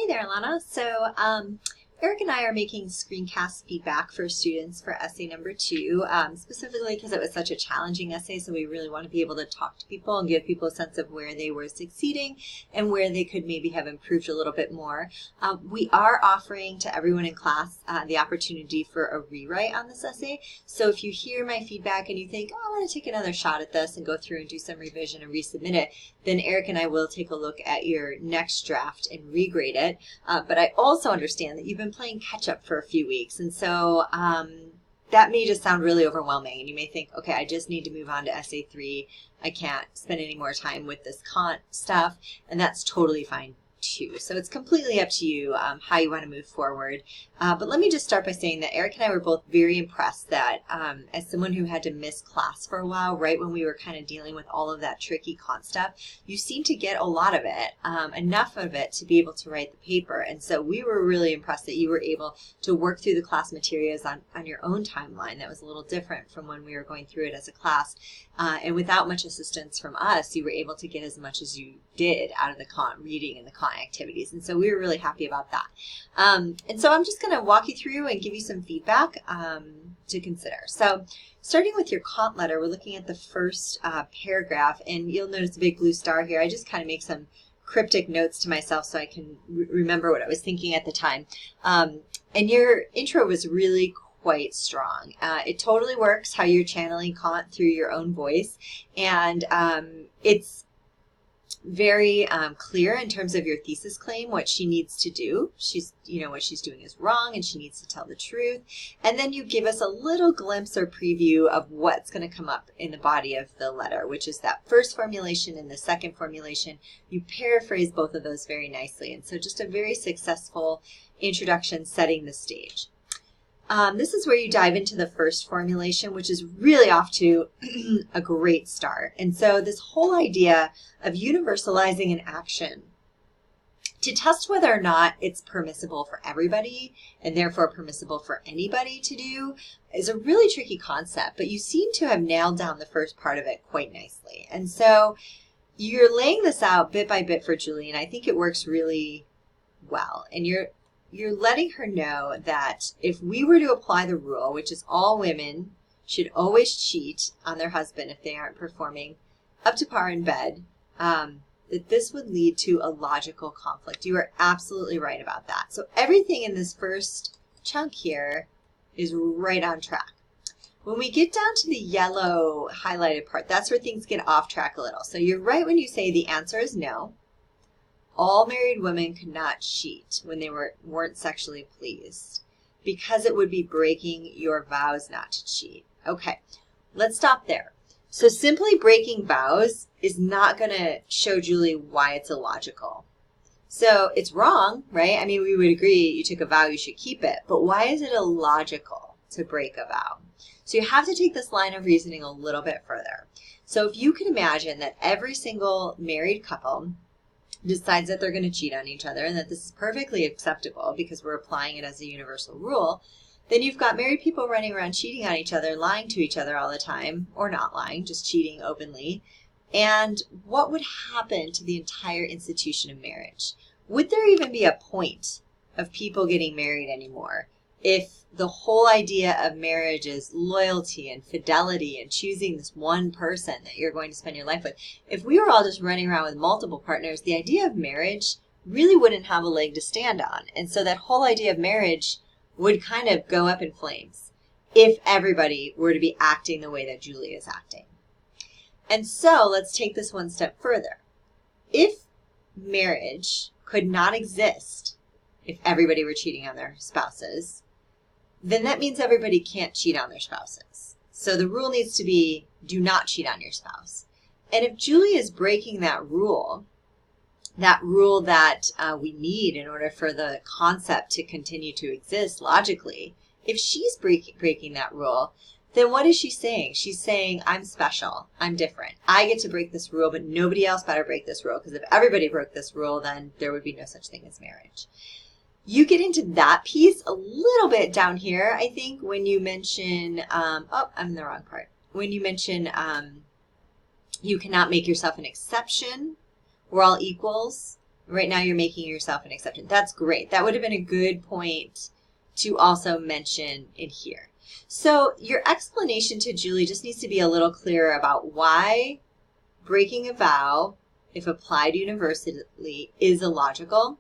Hey there, Alannah. Eric and I are making screencast feedback for students for essay number 2, specifically because it was such a challenging essay, so we really want to be able to talk to people and give people a sense of where they were succeeding and where they could maybe have improved a little bit more. We are offering to everyone in class the opportunity for a rewrite on this essay, so if you hear my feedback and you think, oh, I want to take another shot at this and go through and do some revision and resubmit it, then Eric and I will take a look at your next draft and regrade it. But I also understand that you've been playing catch up for a few weeks, and so that may just sound really overwhelming, and you may think, okay, I just need to move on to essay 3. I can't spend any more time with this Kant stuff, and that's totally fine too. So it's completely up to you how you want to move forward. But let me just start by saying that Eric and I were both very impressed that as someone who had to miss class for a while, right when we were kind of dealing with all of that tricky Kant stuff, you seem to get a lot of it, enough of it to be able to write the paper. And so we were really impressed that you were able to work through the class materials on your own timeline. That was a little different from when we were going through it as a class. And without much assistance from us, you were able to get as much as you did out of the Kant reading and the Kant activities. And so we were really happy about that. And so I'm just going to walk you through and give you some feedback to consider. So starting with your Kant letter, we're looking at the first paragraph, and you'll notice a big blue star here. I just kind of make some cryptic notes to myself so I can remember what I was thinking at the time. And your intro was really quite strong. It totally works how you're channeling Kant through your own voice, and it's very clear in terms of your thesis claim, what she needs to do. What she's doing is wrong and she needs to tell the truth. And then you give us a little glimpse or preview of what's going to come up in the body of the letter, which is that first formulation and the second formulation. You paraphrase both of those very nicely. And so just a very successful introduction setting the stage. This is where you dive into the first formulation, which is really off to a great start. And so this whole idea of universalizing an action to test whether or not it's permissible for everybody and therefore permissible for anybody to do is a really tricky concept, but you seem to have nailed down the first part of it quite nicely. And so you're laying this out bit by bit for Julie, and I think it works really well. And you're letting her know that if we were to apply the rule, which is all women should always cheat on their husband if they aren't performing up to par in bed, that this would lead to a logical conflict. You are absolutely right about that. So everything in this first chunk here is right on track. When we get down to the yellow highlighted part, that's where things get off track a little. So you're right when you say the answer is no. All married women could not cheat when they weren't sexually pleased because it would be breaking your vows not to cheat. Okay, let's stop there. So simply breaking vows is not going to show Julie why it's illogical. So it's wrong, right? I mean, we would agree you took a vow, you should keep it. But why is it illogical to break a vow? So you have to take this line of reasoning a little bit further. So if you can imagine that every single married couple decides that they're going to cheat on each other and that this is perfectly acceptable because we're applying it as a universal rule, then you've got married people running around cheating on each other, lying to each other all the time, or not lying, just cheating openly. And what would happen to the entire institution of marriage? Would there even be a point of people getting married anymore if the whole idea of marriage is loyalty and fidelity and choosing this one person that you're going to spend your life with? If we were all just running around with multiple partners, the idea of marriage really wouldn't have a leg to stand on. And so that whole idea of marriage would kind of go up in flames if everybody were to be acting the way that Julie is acting. And so let's take this one step further. If marriage could not exist if everybody were cheating on their spouses, then that means everybody can't cheat on their spouses. So the rule needs to be, do not cheat on your spouse. And if Julie is breaking that rule that we need in order for the concept to continue to exist logically, if she's breaking that rule, then what is she saying? She's saying, I'm special, I'm different. I get to break this rule, but nobody else better break this rule, because if everybody broke this rule, then there would be no such thing as marriage. You get into that piece a little bit down here, I think, when you mention, I'm in the wrong part. When you mention you cannot make yourself an exception, we're all equals. Right now you're making yourself an exception. That's great. That would have been a good point to also mention in here. So your explanation to Julie just needs to be a little clearer about why breaking a vow, if applied universally, is illogical,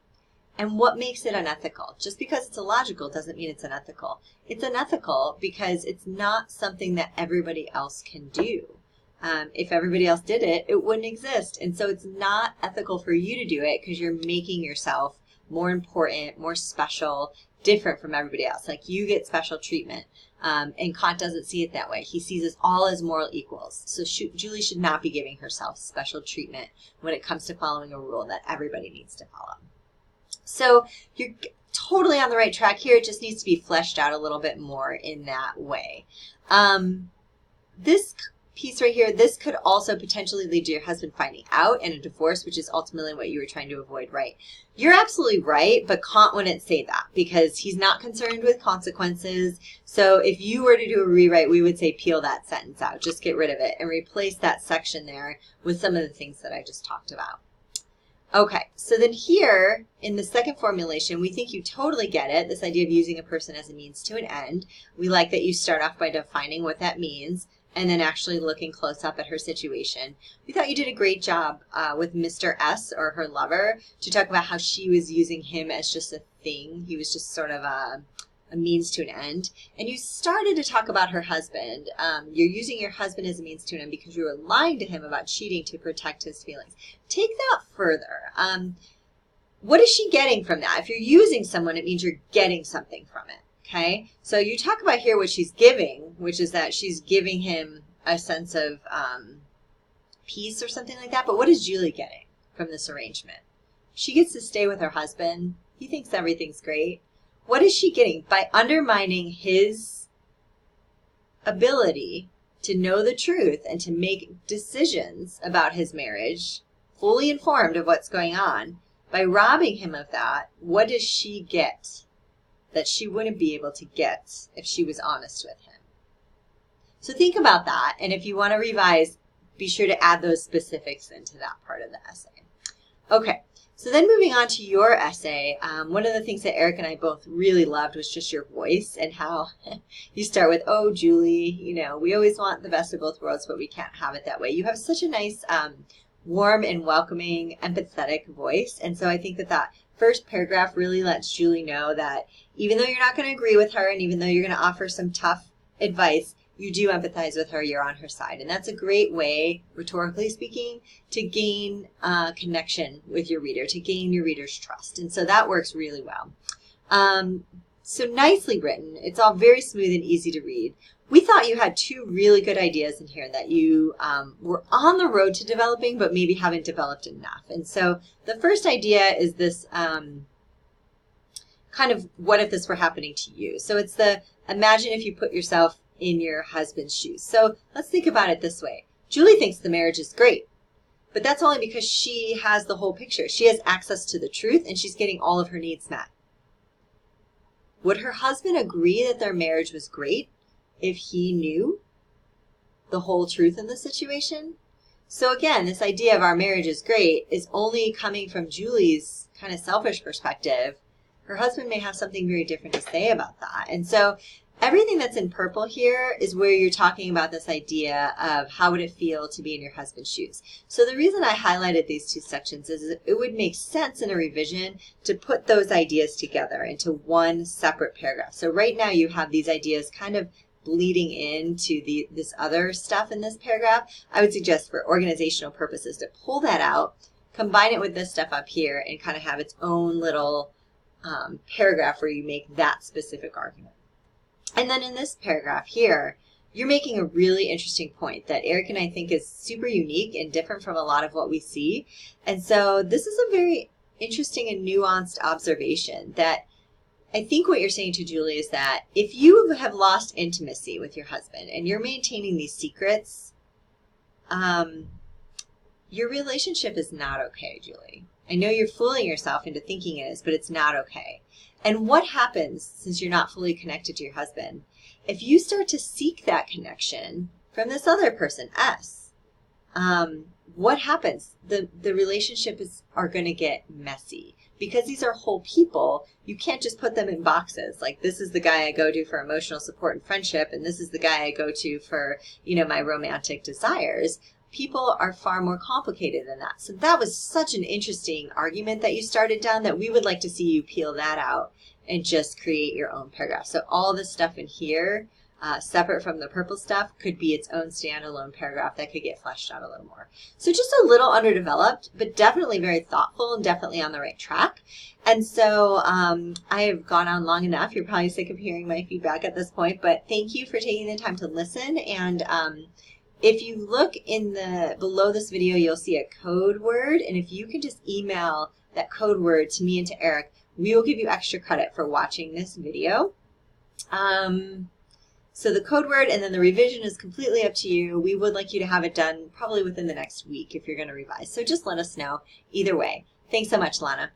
and what makes it unethical. Just because it's illogical doesn't mean it's unethical. It's unethical because it's not something that everybody else can do. If everybody else did it, it wouldn't exist. And so it's not ethical for you to do it because you're making yourself more important, more special, different from everybody else. Like you get special treatment. And Kant doesn't see it that way. He sees us all as moral equals. So Julie should not be giving herself special treatment when it comes to following a rule that everybody needs to follow. So you're totally on the right track here. It just needs to be fleshed out a little bit more in that way. This piece right here, this could also potentially lead to your husband finding out and a divorce, which is ultimately what you were trying to avoid, right? You're absolutely right, but Kant wouldn't say that because he's not concerned with consequences. So if you were to do a rewrite, we would say peel that sentence out. Just get rid of it and replace that section there with some of the things that I just talked about. Okay, so then here in the second formulation, we think you totally get it, this idea of using a person as a means to an end. We like that you start off by defining what that means and then actually looking close up at her situation. We thought you did a great job with Mr. S, or her lover, to talk about how she was using him as just a thing. He was just sort of a means to an end. And you started to talk about her husband. You're using your husband as a means to an end because you were lying to him about cheating to protect his feelings. Take that further. What is she getting from that? If you're using someone, it means you're getting something from it. Okay, so you talk about here what she's giving, which is that she's giving him a sense of peace or something like that. But what is Julie getting from this arrangement? She gets to stay with her husband. He thinks everything's great. What is she getting? By undermining his ability to know the truth and to make decisions about his marriage, fully informed of what's going on, by robbing him of that, what does she get that she wouldn't be able to get if she was honest with him? So think about that, and if you want to revise, be sure to add those specifics into that part of the essay. Okay, so then moving on to your essay, one of the things that Eric and I both really loved was just your voice and how you start with, oh, Julie, you know, we always want the best of both worlds, but we can't have it that way. You have such a nice, warm and welcoming, empathetic voice, and so I think that that first paragraph really lets Julie know that even though you're not going to agree with her and even though you're going to offer some tough advice, you do empathize with her, you're on her side. And that's a great way, rhetorically speaking, to gain connection with your reader, to gain your reader's trust. And so that works really well. So nicely written. It's all very smooth and easy to read. We thought you had two really good ideas in here that you were on the road to developing, but maybe haven't developed enough. And so the first idea is this kind of what if this were happening to you? So it's the imagine if you put yourself in your husband's shoes. So let's think about it this way. Julie thinks the marriage is great, but that's only because she has the whole picture. She has access to the truth and she's getting all of her needs met. Would her husband agree that their marriage was great if he knew the whole truth in the situation? So again, this idea of our marriage is great is only coming from Julie's kind of selfish perspective. Her husband may have something very different to say about that. And so everything that's in purple here is where you're talking about this idea of how would it feel to be in your husband's shoes. So the reason I highlighted these two sections is it would make sense in a revision to put those ideas together into one separate paragraph. So right now you have these ideas kind of bleeding into this other stuff in this paragraph. I would suggest for organizational purposes to pull that out, combine it with this stuff up here, and kind of have its own little paragraph where you make that specific argument. And then in this paragraph here, you're making a really interesting point that Eric and I think is super unique and different from a lot of what we see. And so this is a very interesting and nuanced observation that I think what you're saying to Julie is that if you have lost intimacy with your husband and you're maintaining these secrets, your relationship is not okay, Julie. I know you're fooling yourself into thinking it is, but it's not okay. And what happens since you're not fully connected to your husband? If you start to seek that connection from this other person, S, what happens? The relationships are going to get messy. Because these are whole people, you can't just put them in boxes. Like, this is the guy I go to for emotional support and friendship, and this is the guy I go to for, my romantic desires. People are far more complicated than that. So that was such an interesting argument that you started down, that we would like to see you peel that out and just create your own paragraph. So all this stuff in here, separate from the purple stuff, could be its own standalone paragraph that could get fleshed out a little more. So just a little underdeveloped, but definitely very thoughtful and definitely on the right track. And so I have gone on long enough. You're probably sick of hearing my feedback at this point, but thank you for taking the time to listen. And if you look below this video, you'll see a code word. And if you can just email that code word to me and to Eric, we will give you extra credit for watching this video. So the code word and then the revision is completely up to you. We would like you to have it done probably within the next week if you're going to revise. So just let us know either way. Thanks so much, Alannah.